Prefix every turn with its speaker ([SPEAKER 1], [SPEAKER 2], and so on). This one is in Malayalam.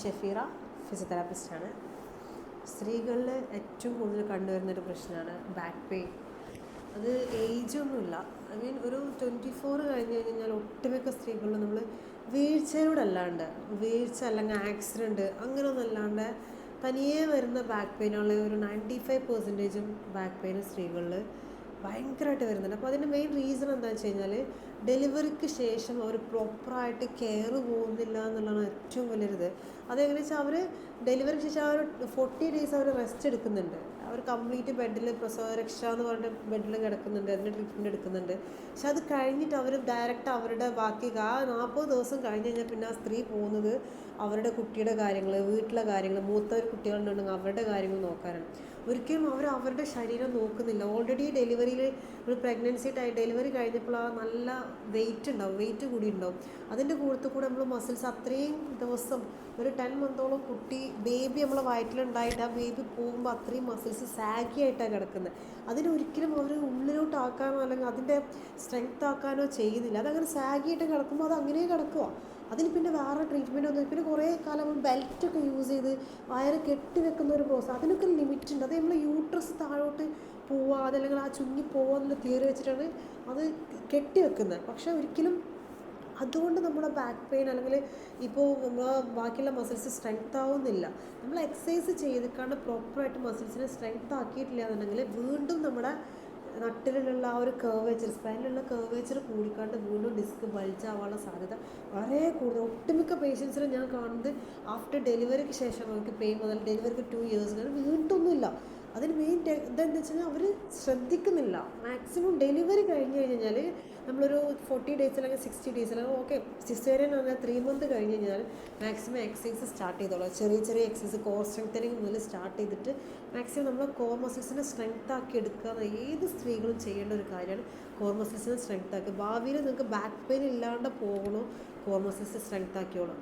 [SPEAKER 1] ഷെഫീറ ഫിസിയോതെറാപ്പിസ്റ്റാണ്. സ്ത്രീകളിൽ ഏറ്റവും കൂടുതൽ കണ്ടുവരുന്നൊരു പ്രശ്നമാണ് ബാക്ക് പെയിൻ. അത് ഏജൊന്നുമില്ല. ഐ മീൻ ഒരു 24 കഴിഞ്ഞ് കഴിഞ്ഞാൽ ഒട്ടുമിക്ക സ്ത്രീകളിലും നമ്മൾ വീഴ്ചയോടല്ലാണ്ട് അല്ലെങ്കിൽ ആക്സിഡൻറ്റ് അങ്ങനെയൊന്നും അല്ലാണ്ട് തനിയെ വരുന്ന ബാക്ക് പെയിനുള്ള ഒരു 95% ബാക്ക് പെയിൻ സ്ത്രീകളിൽ ഭയങ്കരമായിട്ട് വരുന്നുണ്ട്. അപ്പോൾ അതിൻ്റെ മെയിൻ റീസൺ എന്താണെന്ന് വെച്ച് കഴിഞ്ഞാൽ ഡെലിവറിക്ക് ശേഷം അവർ പ്രോപ്പറായിട്ട് കെയർ പോകുന്നില്ല എന്നുള്ളതാണ് ഏറ്റവും വലിയൊരിത്. അതെങ്ങനെയാണെന്ന് വെച്ചാൽ അവർ ഡെലിവറിക്ക് ശേഷം ആ ഒരു 40 days അവർ റെസ്റ്റ് എടുക്കുന്നുണ്ട്. അവർ കംപ്ലീറ്റ് ബെഡിൽ പ്രസവരക്ഷ എന്ന് പറഞ്ഞിട്ട് ബെഡിൽ കിടക്കുന്നുണ്ട്, അതിൻ്റെ ട്രീറ്റ്മെൻറ്റ് എടുക്കുന്നുണ്ട്. പക്ഷെ അത് കഴിഞ്ഞിട്ട് അവർ ഡയറക്റ്റ് അവരുടെ ബാക്കി ആ 40 ദിവസം കഴിഞ്ഞ് കഴിഞ്ഞാൽ പിന്നെ ആ സ്ത്രീ പോകുന്നത് അവരുടെ കുട്ടിയുടെ കാര്യങ്ങൾ, വീട്ടിലെ കാര്യങ്ങൾ, മൂത്ത കുട്ടികളുണ്ടെങ്കിൽ അവരുടെ കാര്യങ്ങൾ നോക്കാനാണ്. ഒരിക്കലും അവരുടെ ശരീരം നോക്കുന്നില്ല. ഓൾറെഡി ഡെലിവറിയിൽ ഒരു ഡെലിവറി കഴിഞ്ഞപ്പോൾ ആ നല്ല വെയിറ്റ് കൂടി ഉണ്ടാവും. അതിൻ്റെ കൂടെ നമ്മൾ മസിൽസ് അത്രയും ദിവസം ഒരു 10 monthോളം ബേബി നമ്മളെ വയറ്റിലുണ്ടായിട്ട് ആ ബേബി പോകുമ്പോൾ അത്രയും മസിൽസ് സാഗി ആയിട്ടാണ് കിടക്കുന്നത്. അതിനൊരിക്കലും അവർ ഉള്ളിലോട്ട് ആക്കാനോ അല്ലെങ്കിൽ അതിൻ്റെ സ്ട്രെങ്ത് ആക്കാനോ ചെയ്യുന്നില്ല. അതങ്ങനെ സാഗി ആയിട്ട് കിടക്കുമ്പോൾ അത് അങ്ങനെ കിടക്കുക. അതിന് പിന്നെ വേറെ ട്രീറ്റ്മെൻറ്റ് ഒന്നും. പിന്നെ കുറേ കാലം ബെൽറ്റൊക്കെ യൂസ് ചെയ്ത് വയറ് കെട്ടി വെക്കുന്ന ഒരു പ്രോസസ്സ്, അതിനൊക്കെ ഒരു ലിമിറ്റ് ഉണ്ട്. അത് നമ്മൾ യൂട്രസ് താഴോട്ട് പോവുക അതല്ലെങ്കിൽ ആ ചുങ്ങി പോവുക എന്നുള്ള തിയറി വെച്ചിട്ടാണ് അത് കെട്ടി വെക്കുന്നത്. പക്ഷേ ഒരിക്കലും അതുകൊണ്ട് നമ്മുടെ ബാക്ക് പെയിൻ അല്ലെങ്കിൽ ഇപ്പോൾ നമ്മൾ ബാക്കിയുള്ള മസിൽസ് സ്ട്രെങ്ത് ആവുന്നില്ല. നമ്മൾ എക്സസൈസ് ചെയ്തിട്ടാണ് പ്രോപ്പറായിട്ട് മസിൽസിനെ സ്ട്രെങ്ത് ആക്കിയിട്ടില്ല എന്നുണ്ടെങ്കിൽ വീണ്ടും നമ്മുടെ നട്ടിലുള്ള ആ ഒരു സ്പൈനിലുള്ള കർവേച്ചർ കൂടിക്കാണ്ട് വീണ്ടും ഡിസ്ക് ബൾജാവാനുള്ള സാധ്യത വളരെ കൂടുതൽ. ഒട്ടുമിക്ക പേഷ്യൻസിനെ ഞാൻ കാണുന്നത് ആഫ്റ്റർ ഡെലിവറിക്ക് ശേഷം അവർക്ക് പെയിൻ മുതൽ ഡെലിവറിക്ക് 2 years വീണ്ടൊന്നുമില്ല. അതിന് മെയിൻ ഇതെന്താ വെച്ച് കഴിഞ്ഞാൽ അവർ ശ്രദ്ധിക്കുന്നില്ല. മാക്സിമം ഡെലിവറി കഴിഞ്ഞ് കഴിഞ്ഞാൽ നമ്മളൊരു 40 days അല്ലെങ്കിൽ 60 days അല്ലെങ്കിൽ ഓക്കെ സിസേറിയൻ പറഞ്ഞാൽ 3 months കഴിഞ്ഞ് കഴിഞ്ഞാൽ മാക്സിമം എക്സസൈസ് സ്റ്റാർട്ട് ചെയ്തോളാം. ചെറിയ എക്സസൈസ് കോർ സ്ട്രെങ്തനിങ് മുതൽ സ്റ്റാർട്ട് ചെയ്തിട്ട് മാക്സിമം നമ്മൾ കോർ മസിൽസിനെ സ്ട്രെങ്ത് ആക്കി എടുക്കുക. ഏത് സ്ത്രീകളും ചെയ്യേണ്ട ഒരു കാര്യമാണ് കോർ മസിൽസിനെ സ്ട്രെങ്ത് ആക്കുക. ഭാവിയിൽ നിങ്ങൾക്ക് ബാക്ക് പെയിൻ ഇല്ലാണ്ട് പോകണോ കോർ മസിൽസ് സ്ട്രെങ്ത് ആക്കിയോളാം.